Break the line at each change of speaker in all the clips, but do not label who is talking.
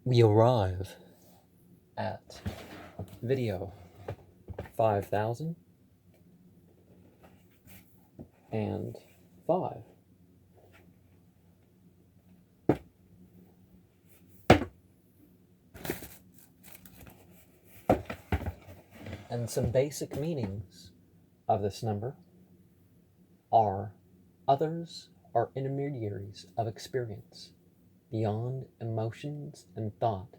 we arrive at video 5005. And some basic meanings of this number are: others are intermediaries of experience beyond emotions and thought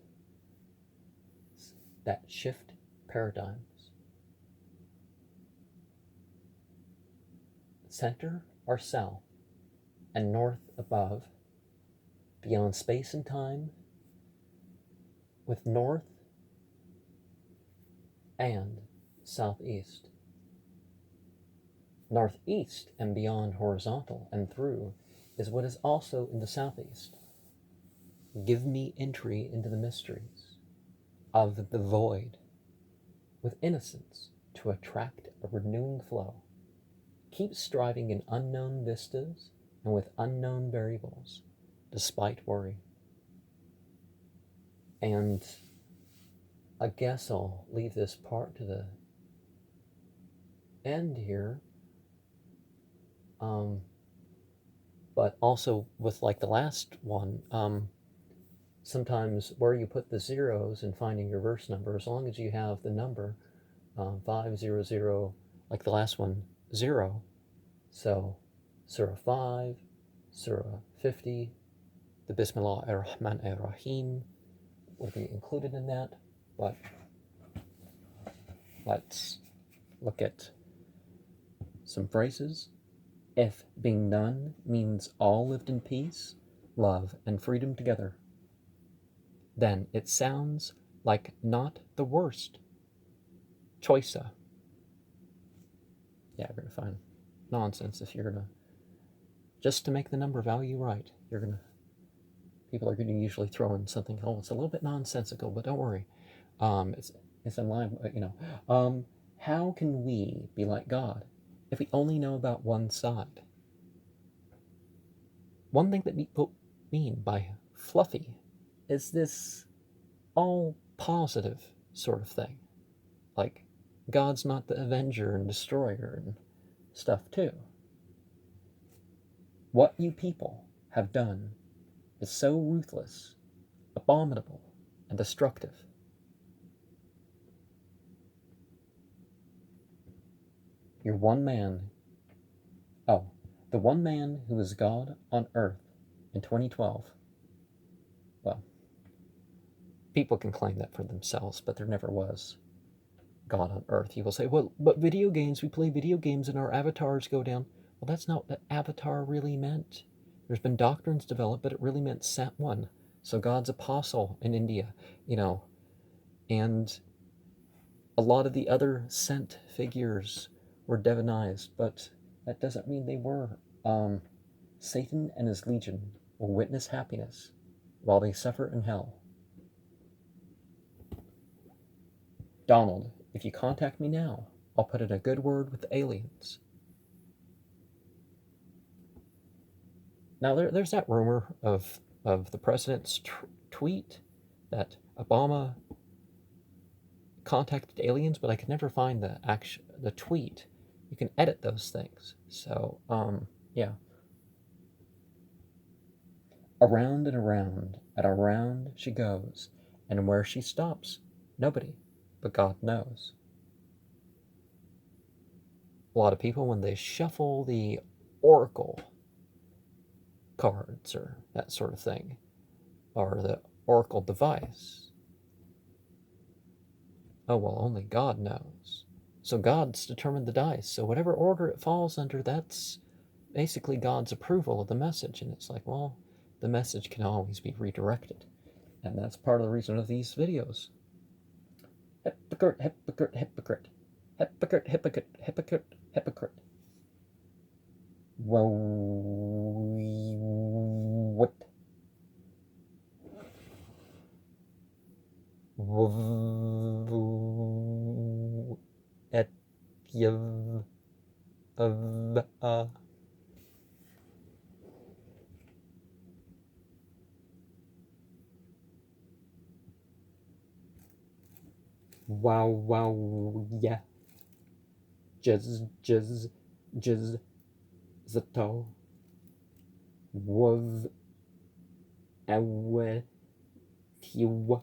that shift paradigms. Center or south and north above, beyond space and time, with north and southeast. Northeast and beyond horizontal and through is what is also in the southeast. Give me entry into the mysteries of the void with innocence to attract a renewing flow. Keep striving in unknown vistas and with unknown variables, despite worry. And I guess I'll leave this part to the end here. But also with like the last one, sometimes where you put the zeros in finding your verse number, as long as you have the number 500, like the last one, 0. So Surah 5, Surah 50, the Bismillah ar-Rahman ar-Rahim would be included in that. But let's look at some phrases. If being done means all lived in peace, love, and freedom together, then it sounds like not the worst choice. Yeah, you're gonna find nonsense if you're gonna, just to make the number value right, people are gonna usually throw in something, oh, it's a little bit nonsensical, but don't worry. It's in line, how can we be like God if we only know about one side? One thing that people mean by fluffy is this all positive sort of thing. Like, God's not the avenger and destroyer and stuff too. What you people have done is so ruthless, abominable, and destructive. You're one man. Oh, the one man who was God on earth in 2012. Well, people can claim that for themselves, but there never was God on earth. You will say, well, but video games, we play video games and our avatars go down. Well, that's not what avatar really meant. There's been doctrines developed, but it really meant sent one. So God's apostle in India, and a lot of the other sent figures were divinized, but that doesn't mean they were. Satan and his legion will witness happiness while they suffer in hell. Donald, if you contact me now, I'll put in a good word with the aliens. Now, there's that rumor of the president's tweet that Obama contacted aliens, but I could never find the tweet. You can edit those things. So, yeah. Around and around and around she goes, and where she stops, nobody but God knows. A lot of people, when they shuffle the oracle cards or that sort of thing, or the oracle device, oh, well, only God knows. So God's determined the dice. So whatever order it falls under, that's basically God's approval of the message. And it's like, well, the message can always be redirected. And that's part of the reason of these videos. Hypocrite, hypocrite, hypocrite. Hypocrite, hypocrite, hypocrite, hypocrite. Well, what? Et yav of Wow, wow, yeah. Jizz, jizz, jizz, zato. Wav, awe, tiwa,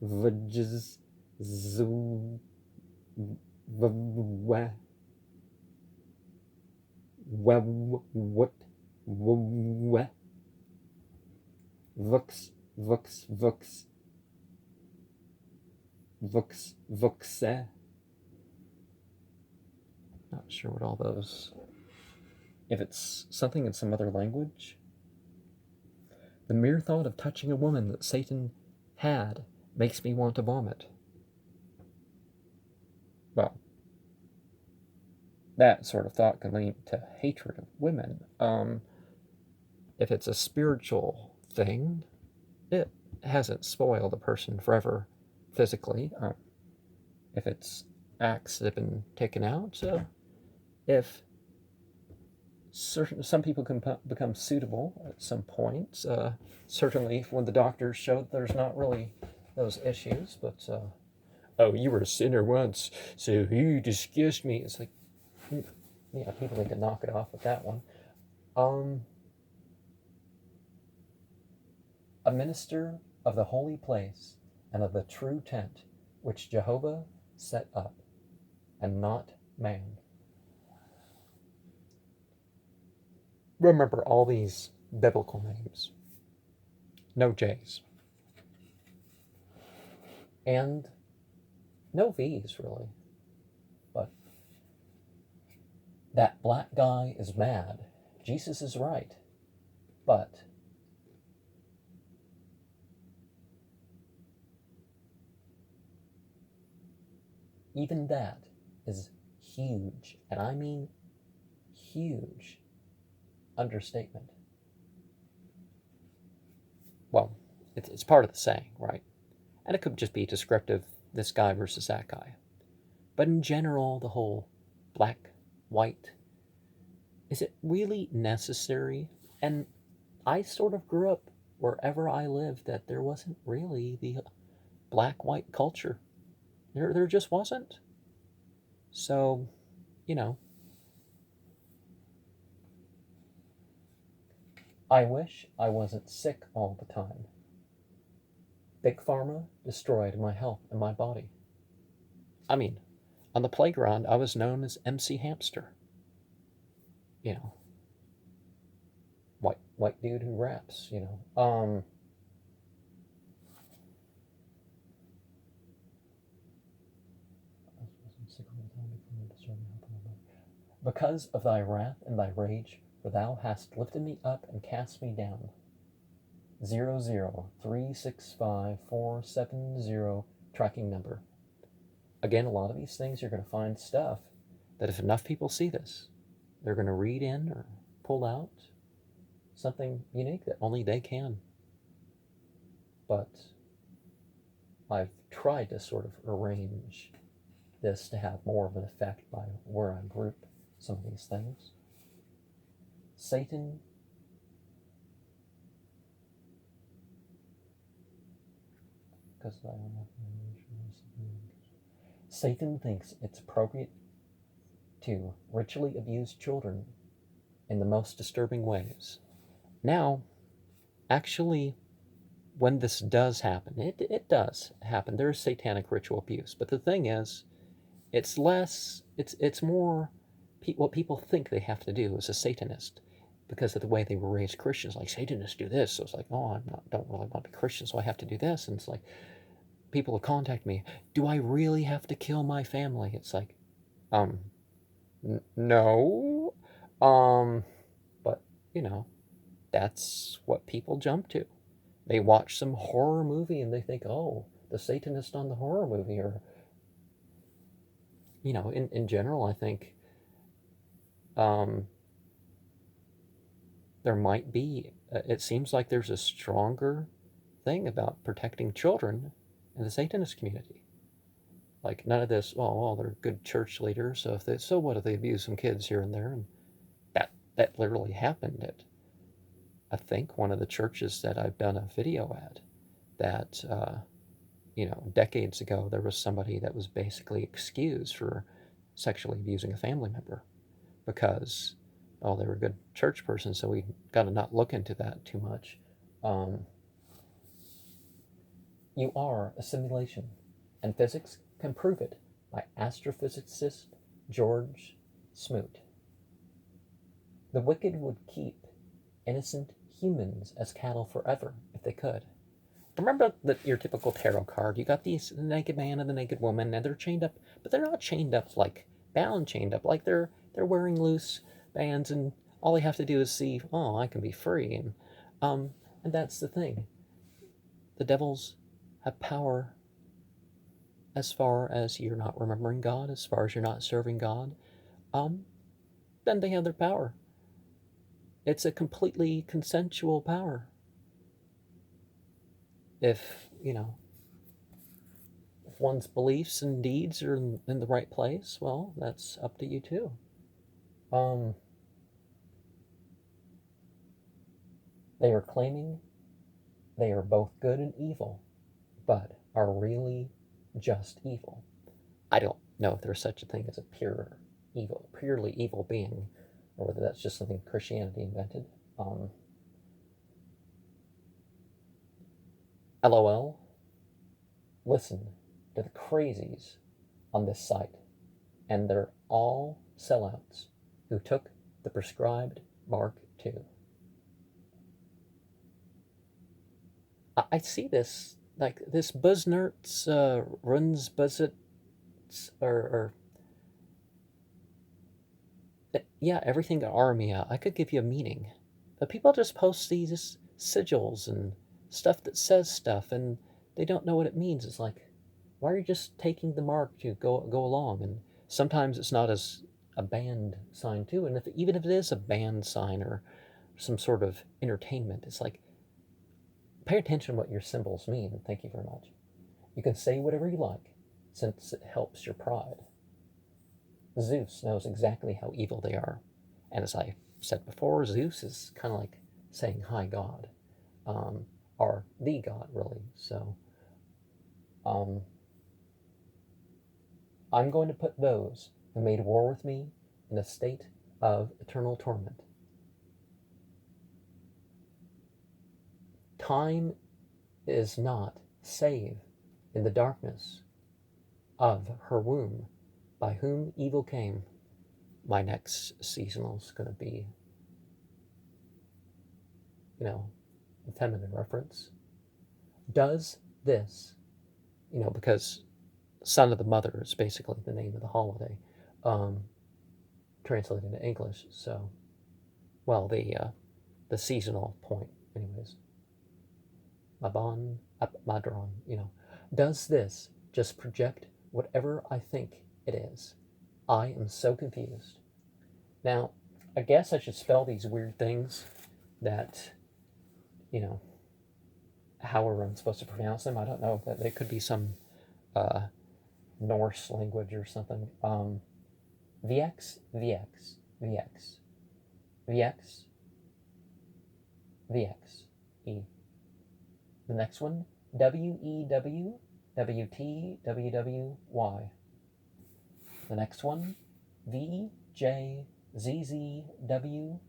vajz, zoo, wa, wa, what, wa, vux, vux, vux, vux, vuxe. Not sure what all those. If it's something in some other language. The mere thought of touching a woman that Satan had makes me want to vomit. Well, that sort of thought can lead to hatred of women. If it's a spiritual thing, it hasn't spoiled a person forever physically. If it's acts that have been taken out, if some people can become suitable at some point, certainly when the doctors showed there's not really those issues, but oh, you were a sinner once, so you disgust me. It's like, yeah, people need to knock it off with that one. A minister of the holy place and of the true tent which Jehovah set up, and not man. Remember all these biblical names. No J's. And no V's, really. But that black guy is mad. Jesus is right. But even that is huge, and I mean huge, understatement. Well, it's part of the saying, right? And it could just be descriptive, this guy versus that guy. But in general, the whole black, white, is it really necessary? And I sort of grew up wherever I lived that there wasn't really the black white culture. There just wasn't. So, you know, I wish I wasn't sick all the time. Big Pharma destroyed my health and my body. I mean, on the playground, I was known as MC Hamster. You know, white dude who raps. Because of thy wrath and thy rage, for thou hast lifted me up and cast me down. 0036547 tracking number. Again, a lot of these things you're going to find stuff that if enough people see this, they're going to read in or pull out something unique that only they can. But I've tried to sort of arrange this to have more of an effect by where I group some of these things. Satan Satan thinks it's appropriate to ritually abuse children in the most disturbing ways. Now, actually, when this does happen, it does happen. There is satanic ritual abuse, but the thing is, it's less. It's more what people think they have to do as a Satanist because of the way they were raised Christians. Like Satanists do this, so it's like, oh, don't really want to be Christian, so I have to do this, and it's like people will contact me. Do I really have to kill my family? It's like, no, but you know, that's what people jump to. They watch some horror movie and they think, oh, the Satanist on the horror movie, or in general, I think there might be. It seems like there's a stronger thing about protecting children in the Satanist community. Like none of this. Well, they're good church leaders, so so what if they abuse some kids here and there? And that literally happened at, I think, one of the churches that I've done a video at. That decades ago, there was somebody that was basically excused for sexually abusing a family member because, oh, they were a good church person, so we got to not look into that too much. You are a simulation, and physics can prove it by astrophysicist George Smoot. The wicked would keep innocent humans as cattle forever if they could. Remember your typical tarot card. You got the naked man and the naked woman, and they're chained up, but they're not chained up like bound, chained up like they're wearing loose bands, and all they have to do is see, oh, I can be free, and that's the thing. The devils have power as far as you're not remembering God, as far as you're not serving God. Then they have their power. It's a completely consensual power. If one's beliefs and deeds are in the right place, well, that's up to you too. They are claiming they are both good and evil, but are really just evil. I don't know if there's such a thing as a purely evil being, or whether that's just something Christianity invented. LOL. Listen to the crazies on this site, and they're all sellouts who took the prescribed Mark II. I see this, like, this Buzznerts, runs Buzzets, or yeah, everything at Armia. I could give you a meaning. But people just post these sigils and stuff that says stuff, and they don't know what it means. It's like, why are you just taking the mark to go along? And sometimes it's not as a band sign too, and even if it is a band sign or some sort of entertainment, it's like, pay attention to what your symbols mean. Thank you very much. You can say whatever you like, since it helps your pride. Zeus knows exactly how evil they are. And as I said before, Zeus is kind of like saying, hi, God. Or the God, really. So, I'm going to put those who made war with me in a state of eternal torment. Time is not save in the darkness of her womb, by whom evil came. My next seasonal is going to be, a feminine reference. Does this, because Son of the Mother is basically the name of the holiday, translated into English. So, well, the seasonal point, anyways. Mabon, Madron, does this just project whatever I think it is? I am so confused. Now, I guess I should spell these weird things that, however I'm supposed to pronounce them. I don't know, that they could be some Norse language or something. VX, VX, VX, VX, VX, E. The next one, WEW, WT, WWY. The next one, VJ, ZZW,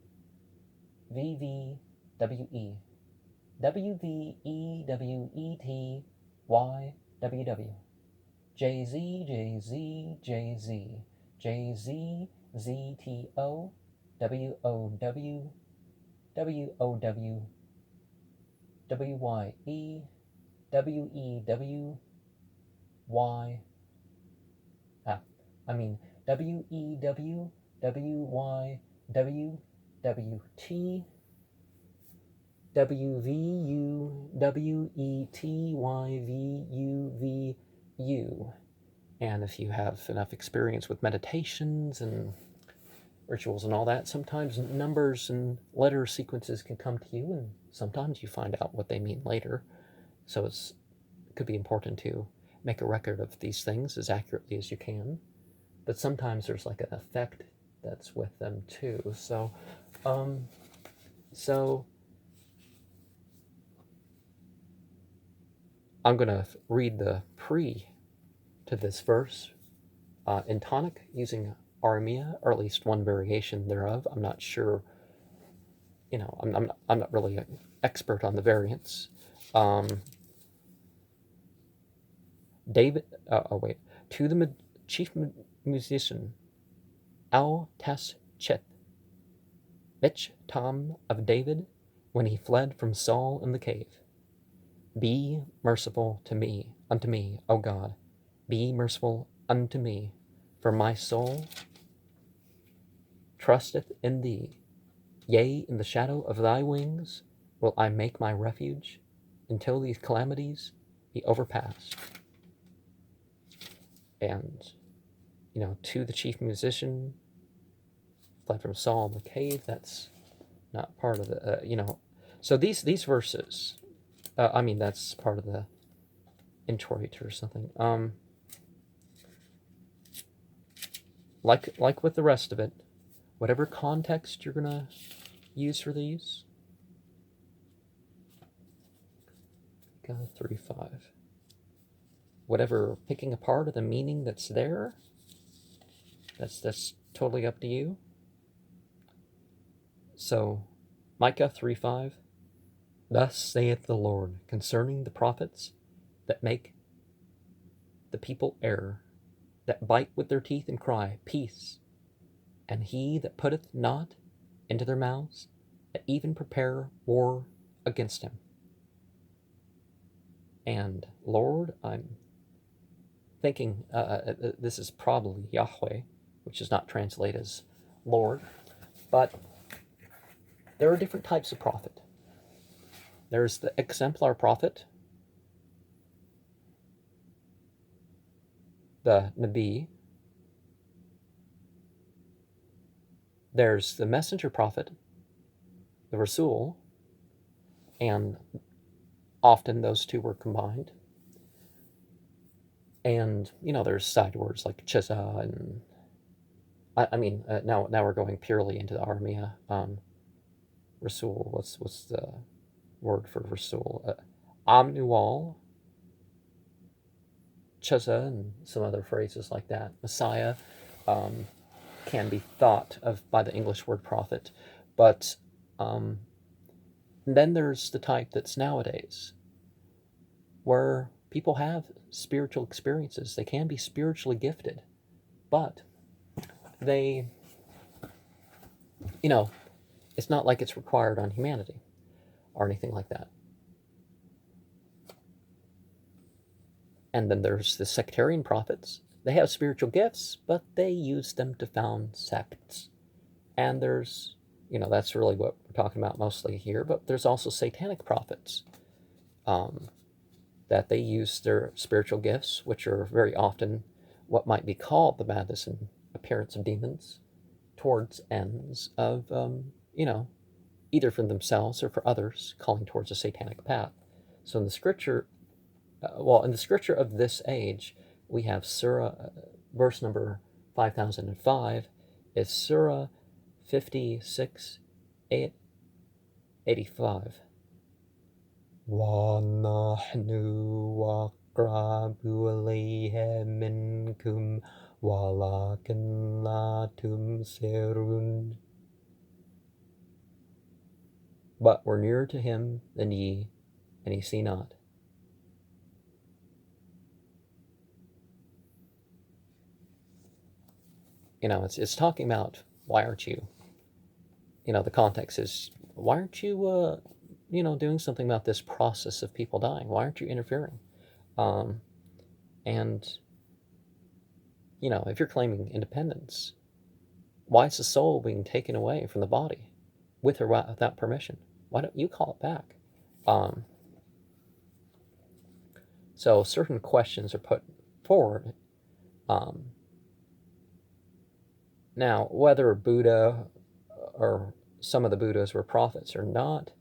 VVWE, WVEWET, YWW, JZ, JZ, JZ, JZ, ZTO, WOW, WOW, WYE, WEW, Y, WEW, WY, WWT, WVU, WETYVUVU. And if you have enough experience with meditations and rituals and all that, sometimes numbers and letter sequences can come to you, and sometimes you find out what they mean later. So it could be important to make a record of these things as accurately as you can. But sometimes there's like an effect that's with them too. So, I'm going to read the pre to this verse in tonic using Aramea, or at least one variation thereof. I'm not sure, I'm not really an expert on the variants. David, wait, to the chief musician, Al Tas Chith, Mich Tom of David, when he fled from Saul in the cave. Be merciful unto me, O God, be merciful unto me, for my soul trusteth in thee. Yea, in the shadow of thy wings will I make my refuge, until these calamities be overpassed. And, to the chief musician, fled from Saul in the cave, that's not part of the, So these verses, that's part of the introit or something. Like with the rest of it, whatever context you're going to use for these, 3-5. Whatever picking apart of the meaning that's there, that's totally up to you. So, Micah 3:5, thus saith the Lord concerning the prophets that make the people err, that bite with their teeth and cry, peace, and he that putteth not into their mouths, that even prepare war against him. And Lord, I'm thinking this is probably Yahweh, which is not translated as Lord, but there are different types of prophet. There's the exemplar prophet, the Nabi. There's the messenger prophet, the Rasul, and often those two were combined. And, there's side words like Chisa, and now we're going purely into the Armia. Rasul, what's the word for Rasul? Amnual, Chisa, and some other phrases like that. Messiah can be thought of by the English word prophet. But then there's the type that's nowadays, where people have spiritual experiences. They can be spiritually gifted, but they, it's not like it's required on humanity or anything like that. And then there's the sectarian prophets. They have spiritual gifts, but they use them to found sects. And there's, that's really what we're talking about mostly here, but there's also satanic prophets, that they use their spiritual gifts, which are very often what might be called the madness and appearance of demons, towards ends of, either for themselves or for others, calling towards a satanic path. So in the scripture, in the scripture of this age, we have Surah, verse number 5005, is Surah 56, 85. وَنَحْنُ وَأَقْرَبُ إِلَيْهِ مِنْكُمْ وَلَكِنْ لَا تُبْصِرُونَ. But we're nearer to him than ye, and ye see not. It's talking about, why aren't you, the context is, why aren't you, doing something about this process of people dying? Why aren't you interfering? And, if you're claiming independence, why is the soul being taken away from the body with or without permission? Why don't you call it back? So certain questions are put forward. Now, whether Buddha or some of the Buddhas were prophets or not,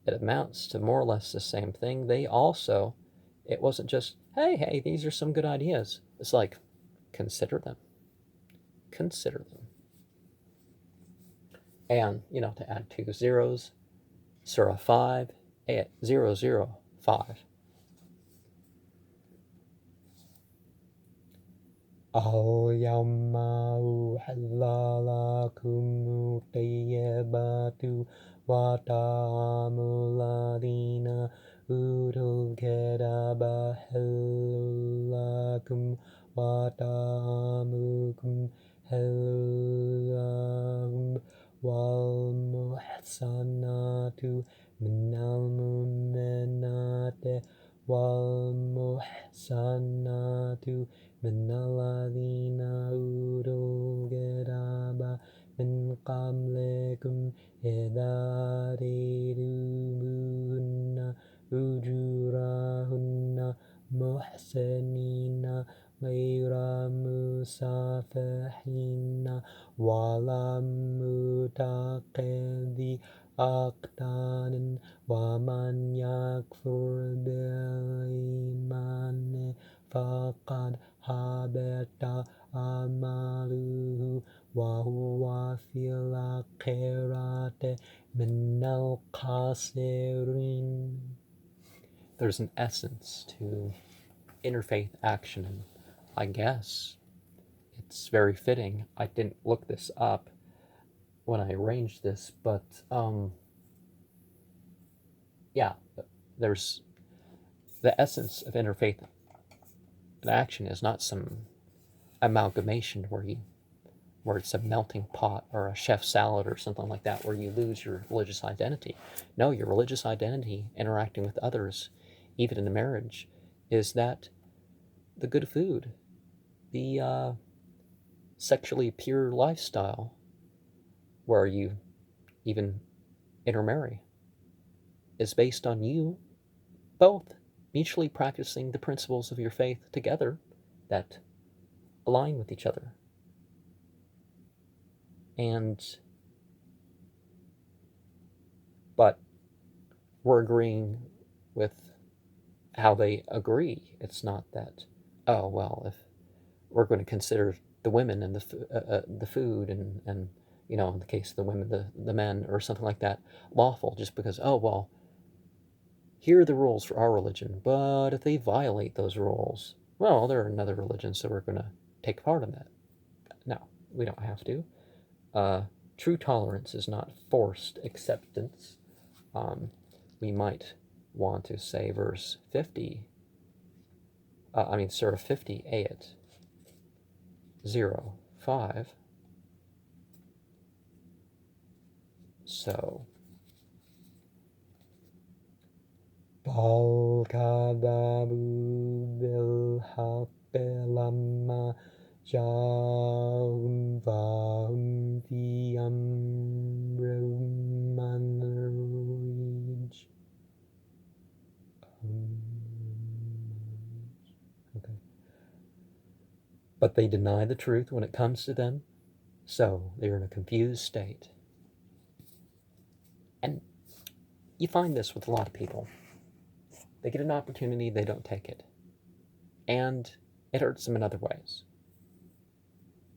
it amounts to more or less the same thing. They also, it wasn't just, hey, these are some good ideas. It's like, consider them. Consider them. And, to add 2 zeros, Surah 5, 005. Al-yawma uhilla lakum tayyibatu wa ta'amul ladina utul kitaba halal lakum wa ta'amukum halal wal muhsanatu minal mu'minati wal muhsanatu من الذين أوتوا الكتاب من قبلكم إذا آتيتموهن أجورهن محسنين غير مسافحين ولا متخذي أقدان ومن يكفر بالإيمان فقد حبط عمله وهو في الآخرة من الخاسرين. There's an essence to interfaith action, and I guess it's very fitting. I didn't look this up when I arranged this, but yeah, there's the essence of interfaith action is not some amalgamation where it's a melting pot or a chef salad or something like that where you lose your religious identity. No, your religious identity interacting with others, even in a marriage, is that the good food, the sexually pure lifestyle where you even intermarry is based on you both mutually practicing the principles of your faith together that align with each other. But we're agreeing with how they agree. It's not that, oh, well, if we're going to consider the women and the food and in the case of the women, the men or something like that, lawful just because, oh, well, here are the rules for our religion, but if they violate those rules, well, they're another religion, so we're going to take part in that. No, we don't have to. True tolerance is not forced acceptance. We might want to say verse 50, Surah 50, ayat 0:5. So, بَلْ كَذَّبُوا بِالْحَقِّ لَمَّا جَاءَهُمْ فَهُمْ فِي أَمْرٍ مَّرِيجٍ. Okay. But they deny the truth when it comes to them, so they're in a confused state. And you find this with a lot of people. They get an opportunity, they don't take it. And it hurts them in other ways.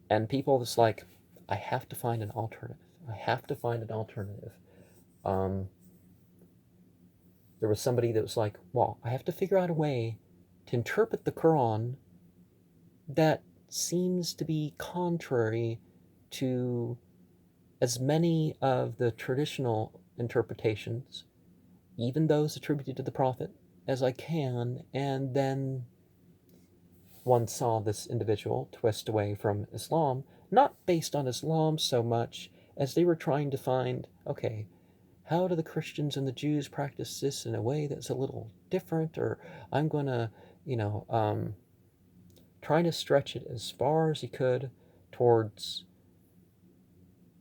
And people just like, I have to find an alternative. I have to find an alternative. There was somebody that was like, well, I have to figure out a way to interpret the Quran that seems to be contrary to as many of the traditional interpretations, even those attributed to the Prophet, as I can. And then one saw this individual twist away from Islam, not based on Islam so much as they were trying to find, okay, how do the Christians and the Jews practice this in a way that's a little different? Or I'm going to, trying to stretch it as far as he could towards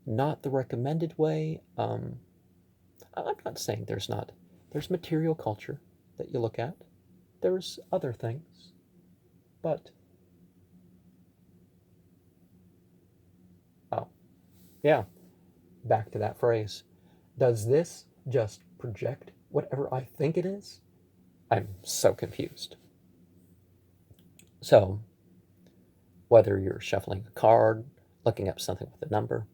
not the recommended way. I'm not saying there's material culture that you look at. There's other things. But, yeah, back to that phrase. Does this just project whatever I think it is? I'm so confused. So, whether you're shuffling a card, looking up something with a number,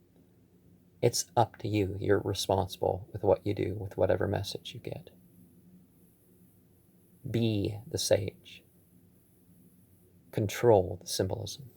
it's up to you. You're responsible with what you do with whatever message you get. Be the sage. Control the symbolism.